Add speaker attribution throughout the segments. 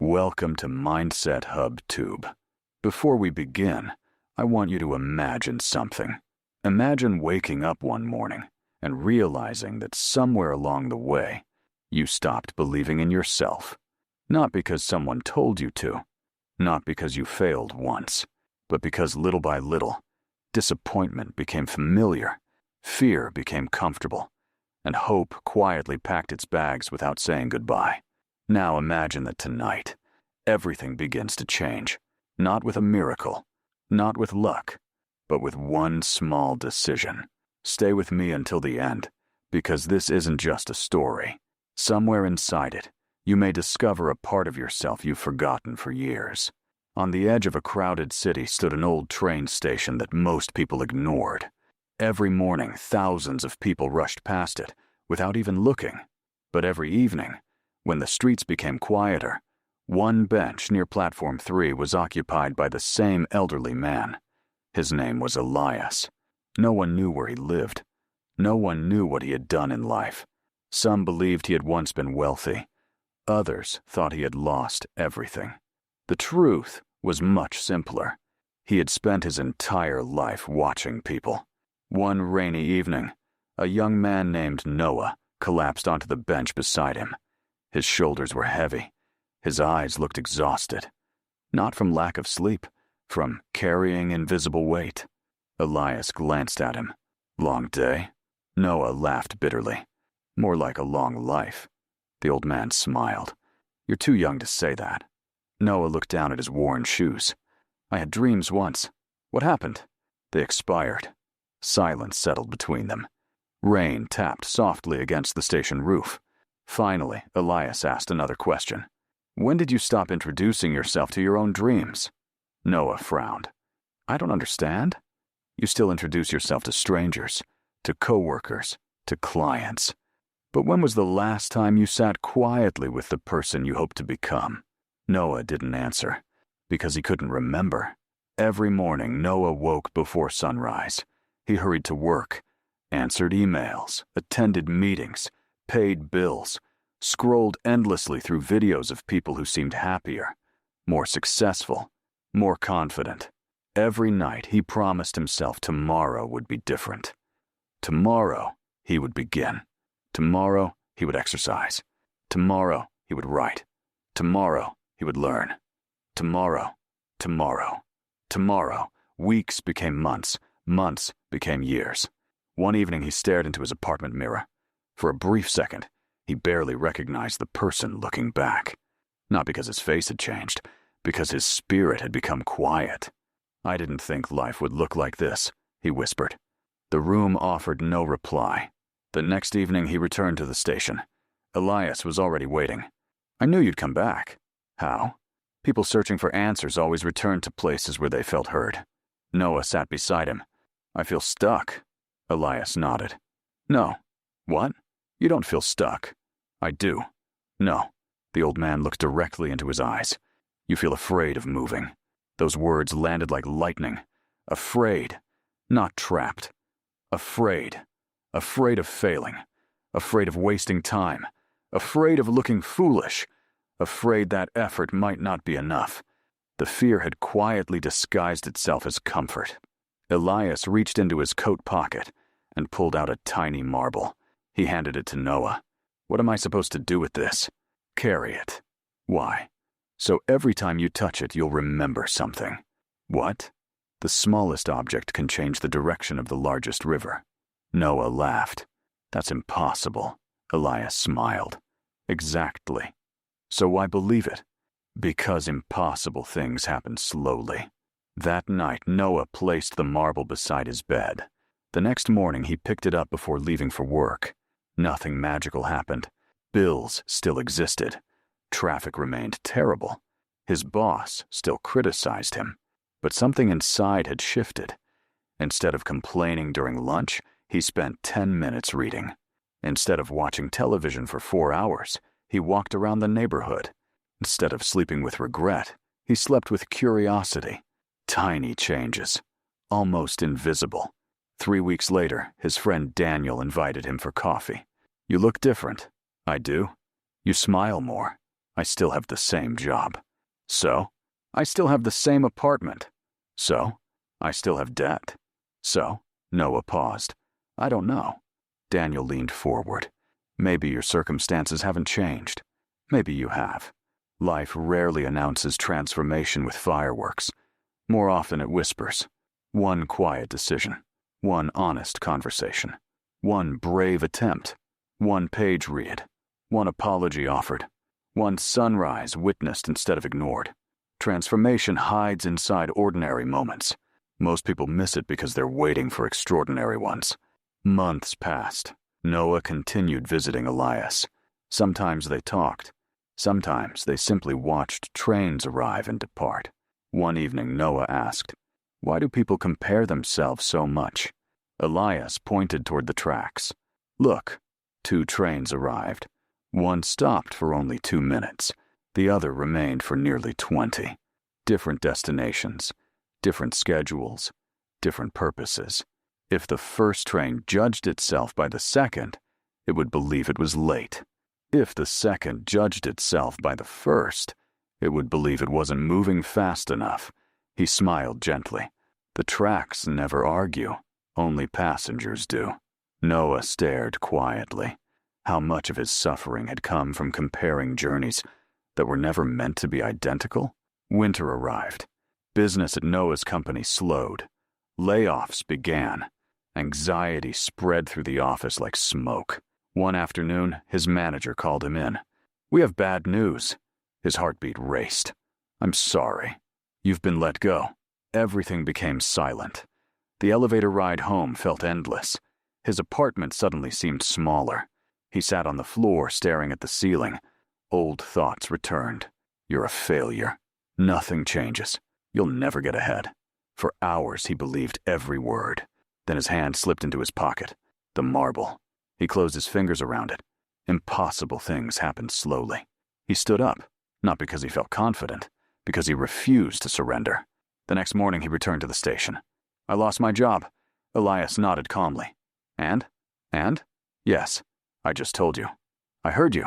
Speaker 1: Welcome to Mindset Hub Tube. Before we begin, I want you to imagine something. Imagine waking up one morning and realizing that somewhere along the way, you stopped believing in yourself. Not because someone told you to, not because you failed once, but because little by little, disappointment became familiar, fear became comfortable, and hope quietly packed its bags without saying goodbye. Now imagine that tonight, everything begins to change, not with a miracle, not with luck, but with one small decision. Stay with me until the end, because this isn't just a story. Somewhere inside it, you may discover a part of yourself you've forgotten for years. On the edge of a crowded city stood an old train station that most people ignored. Every morning, thousands of people rushed past it without even looking. But every evening, when the streets became quieter, one bench near Platform 3 was occupied by the same elderly man. His name was Elias. No one knew where he lived. No one knew what he had done in life. Some believed he had once been wealthy. Others thought he had lost everything. The truth was much simpler. He had spent his entire life watching people. One rainy evening, a young man named Noah collapsed onto the bench beside him. His shoulders were heavy. His eyes looked exhausted. Not from lack of sleep, from carrying invisible weight. Elias glanced at him. Long day? Noah laughed bitterly. More like a long life. The old man smiled. You're too young to say that. Noah looked down at his worn shoes. I had dreams once. What happened? They expired. Silence settled between them. Rain tapped softly against the station roof. Finally, Elias asked another question. When did you stop introducing yourself to your own dreams? Noah frowned. I don't understand. You still introduce yourself to strangers, to coworkers, to clients. But when was the last time you sat quietly with the person you hoped to become? Noah didn't answer, because he couldn't remember. Every morning, Noah woke before sunrise. He hurried to work, answered emails, attended meetings, paid bills, scrolled endlessly through videos of people who seemed happier, more successful, more confident. Every night he promised himself tomorrow would be different. Tomorrow he would begin. Tomorrow he would exercise. Tomorrow he would write. Tomorrow he would learn. Tomorrow, tomorrow, tomorrow. Weeks became months. Months became years. One evening he stared into his apartment mirror. For a brief second, he barely recognized the person looking back. Not because his face had changed, because his spirit had become quiet. I didn't think life would look like this, he whispered. The room offered no reply. The next evening he returned to the station. Elias was already waiting. I knew you'd come back. How? People searching for answers always returned to places where they felt heard. Noah sat beside him. I feel stuck. Elias nodded. No. What? You don't feel stuck. I do. No. The old man looked directly into his eyes. You feel afraid of moving. Those words landed like lightning. Afraid. Not trapped. Afraid. Afraid of failing. Afraid of wasting time. Afraid of looking foolish. Afraid that effort might not be enough. The fear had quietly disguised itself as comfort. Elias reached into his coat pocket and pulled out a tiny marble. He handed it to Noah. What am I supposed to do with this? Carry it. Why? So every time you touch it, you'll remember something. What? The smallest object can change the direction of the largest river. Noah laughed. That's impossible. Elias smiled. Exactly. So why believe it? Because impossible things happen slowly. That night, Noah placed the marble beside his bed. The next morning, he picked it up before leaving for work. Nothing magical happened. Bills still existed. Traffic remained terrible. His boss still criticized him. But something inside had shifted. Instead of complaining during lunch, he spent 10 minutes reading. Instead of watching television for 4 hours, he walked around the neighborhood. Instead of sleeping with regret, he slept with curiosity. Tiny changes. Almost invisible. 3 weeks later, his friend Daniel invited him for coffee. You look different. I do. You smile more. I still have the same job. So, I still have the same apartment. So, I still have debt. So, Noah paused. I don't know. Daniel leaned forward. Maybe your circumstances haven't changed. Maybe you have. Life rarely announces transformation with fireworks. More often it whispers. One quiet decision. One honest conversation. One brave attempt. One page read. One apology offered. One sunrise witnessed instead of ignored. Transformation hides inside ordinary moments. Most people miss it because they're waiting for extraordinary ones. Months passed. Noah continued visiting Elias. Sometimes they talked. Sometimes they simply watched trains arrive and depart. One evening Noah asked, "Why do people compare themselves so much?" Elias pointed toward the tracks. "Look." 2 trains arrived. One stopped for only 2 minutes. The other remained for nearly 20. Different destinations, different schedules, different purposes. If the first train judged itself by the second, it would believe it was late. If the second judged itself by the first, it would believe it wasn't moving fast enough. He smiled gently. The tracks never argue. Only passengers do. Noah stared quietly. How much of his suffering had come from comparing journeys that were never meant to be identical? Winter arrived. Business at Noah's company slowed. Layoffs began. Anxiety spread through the office like smoke. One afternoon, his manager called him in. "We have bad news." His heartbeat raced. "I'm sorry. You've been let go." Everything became silent. The elevator ride home felt endless. His apartment suddenly seemed smaller. He sat on the floor staring at the ceiling. Old thoughts returned. "You're a failure. Nothing changes. You'll never get ahead." For hours he believed every word. Then his hand slipped into his pocket. The marble. He closed his fingers around it. Impossible things happened slowly. He stood up, not because he felt confident, because he refused to surrender. The next morning he returned to the station. "I lost my job." Elias nodded calmly. And? Yes, I just told you. I heard you."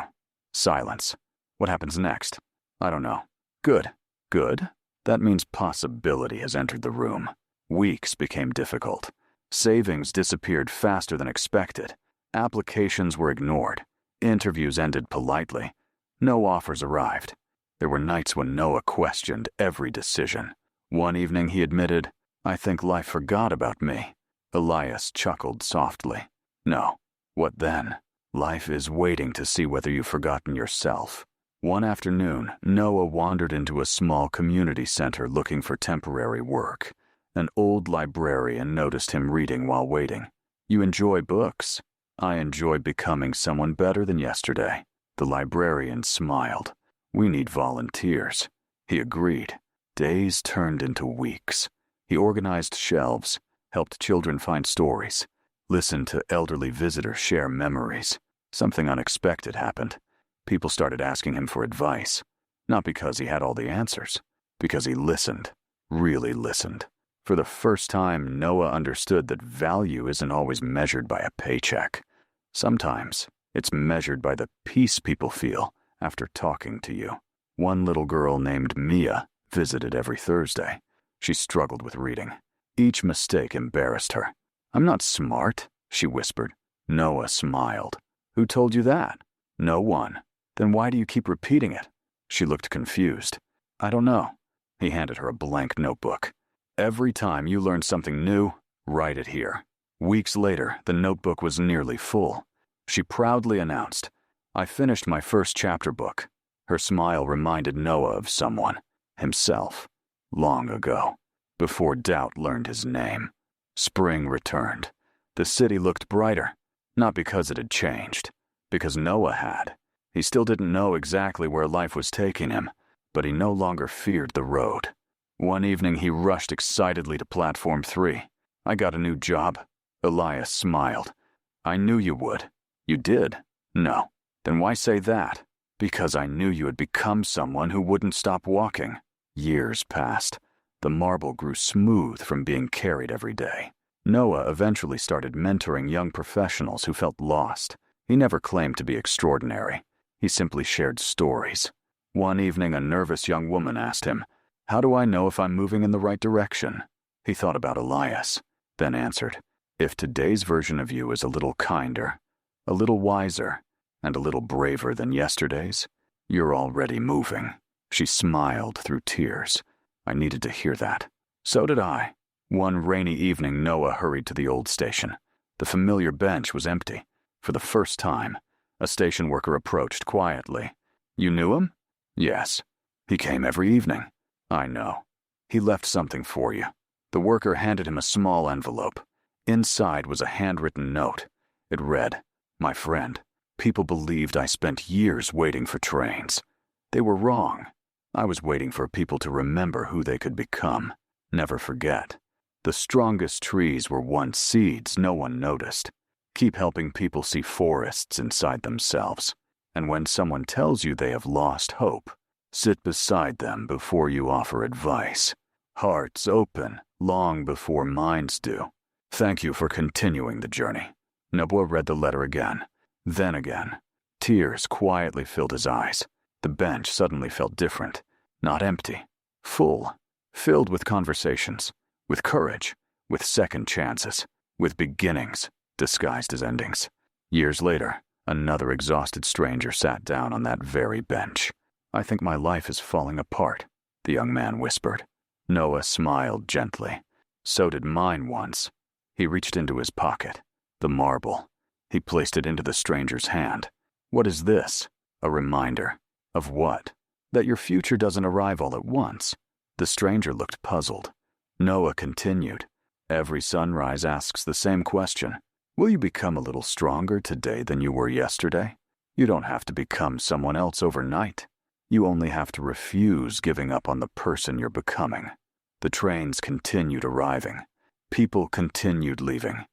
Speaker 1: Silence. "What happens next?" "I don't know." Good. Good? That means possibility has entered the room. Weeks became difficult. Savings disappeared faster than expected. Applications were ignored. Interviews ended politely. No offers arrived. There were nights when Noah questioned every decision. One evening he admitted, "I think life forgot about me." Elias chuckled softly. "No. What then? Life is waiting to see whether you've forgotten yourself." One afternoon, Noah wandered into a small community center looking for temporary work. An old librarian noticed him reading while waiting. "You enjoy books." "I enjoy becoming someone better than yesterday." The librarian smiled. "We need volunteers." He agreed. Days turned into weeks. He organized shelves, helped children find stories, listened to elderly visitors share memories. Something unexpected happened. People started asking him for advice, not because he had all the answers, because he listened, really listened. For the first time, Noah understood that value isn't always measured by a paycheck. Sometimes it's measured by the peace people feel after talking to you. One little girl named Mia visited every Thursday. She struggled with reading. Each mistake embarrassed her. "I'm not smart," she whispered. Noah smiled. "Who told you that?" "No one." "Then why do you keep repeating it?" She looked confused. "I don't know." He handed her a blank notebook. "Every time you learn something new, write it here." Weeks later, the notebook was nearly full. She proudly announced, "I finished my first chapter book." Her smile reminded Noah of someone, himself, long ago, before doubt learned his name. Spring returned. The city looked brighter, not because it had changed, because Noah had. He still didn't know exactly where life was taking him, but he no longer feared the road. One evening he rushed excitedly to Platform 3. "I got a new job." Elias smiled. "I knew you would." "You did?" "No." "Then why say that?" "Because I knew you had become someone who wouldn't stop walking." Years passed. The marble grew smooth from being carried every day. Noah eventually started mentoring young professionals who felt lost. He never claimed to be extraordinary. He simply shared stories. One evening, a nervous young woman asked him, "How do I know if I'm moving in the right direction?" He thought about Elias, then answered, "If today's version of you is a little kinder, a little wiser, and a little braver than yesterday's, you're already moving." She smiled through tears. I needed to hear that. So did I. One rainy evening, Noah hurried to the old station. The familiar bench was empty. For the first time, a station worker approached quietly. "You knew him?" "Yes. He came every evening." "I know. He left something for you." The worker handed him a small envelope. Inside was a handwritten note. It read, "My friend, people believed I spent years waiting for trains. They were wrong. I was waiting for people to remember who they could become. Never forget. The strongest trees were once seeds no one noticed. Keep helping people see forests inside themselves. And when someone tells you they have lost hope, sit beside them before you offer advice. Hearts open long before minds do. Thank you for continuing the journey." Noah read the letter again, then again. Tears quietly filled his eyes. The bench suddenly felt different, not empty, full, filled with conversations, with courage, with second chances, with beginnings disguised as endings. Years later, another exhausted stranger sat down on that very bench. "I think my life is falling apart," the young man whispered. Noah smiled gently. "So did mine once." He reached into his pocket. The marble. He placed it into the stranger's hand. "What is this?" "A reminder." "Of what?" "That your future doesn't arrive all at once." The stranger looked puzzled. Noah continued. "Every sunrise asks the same question. Will you become a little stronger today than you were yesterday? You don't have to become someone else overnight. You only have to refuse giving up on the person you're becoming." The trains continued arriving. People continued leaving.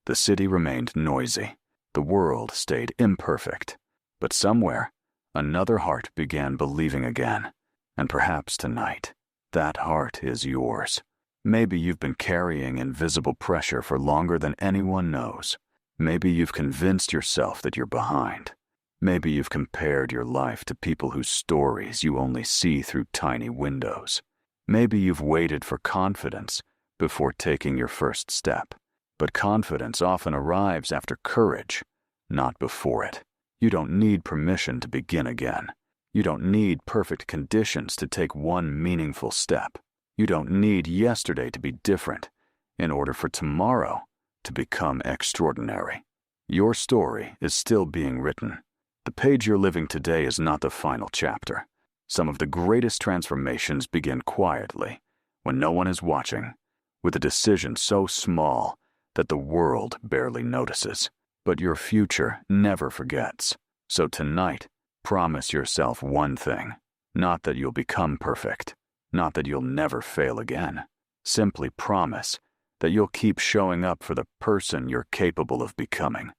Speaker 1: The city remained noisy. The world stayed imperfect. But somewhere, another heart began believing again. And perhaps tonight, that heart is yours. Maybe you've been carrying invisible pressure for longer than anyone knows. Maybe you've convinced yourself that you're behind. Maybe you've compared your life to people whose stories you only see through tiny windows. Maybe you've waited for confidence before taking your first step. But confidence often arrives after courage, not before it. You don't need permission to begin again. You don't need perfect conditions to take one meaningful step. You don't need yesterday to be different in order for tomorrow to become extraordinary. Your story is still being written. The page you're living today is not the final chapter. Some of the greatest transformations begin quietly, when no one is watching, with a decision so small that the world barely notices. But your future never forgets. So tonight, promise yourself one thing. Not that you'll become perfect. Not that you'll never fail again. Simply promise that you'll keep showing up for the person you're capable of becoming.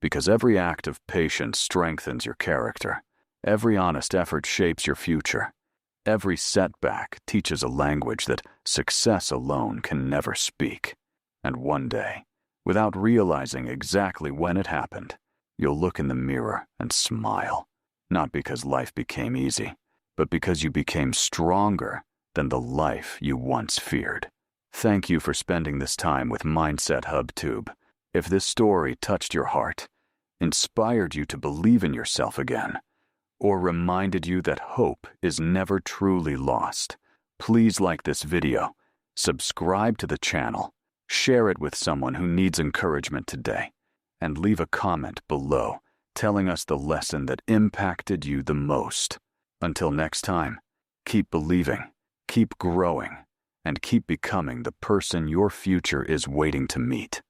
Speaker 1: Because every act of patience strengthens your character. Every honest effort shapes your future. Every setback teaches a language that success alone can never speak. And one day, without realizing exactly when it happened, you'll look in the mirror and smile. Not because life became easy, but because you became stronger than the life you once feared. Thank you for spending this time with Mindset Hub Tube. If this story touched your heart, inspired you to believe in yourself again, or reminded you that hope is never truly lost, please like this video, subscribe to the channel, share it with someone who needs encouragement today, and leave a comment below telling us the lesson that impacted you the most. Until next time, keep believing, keep growing, and keep becoming the person your future is waiting to meet.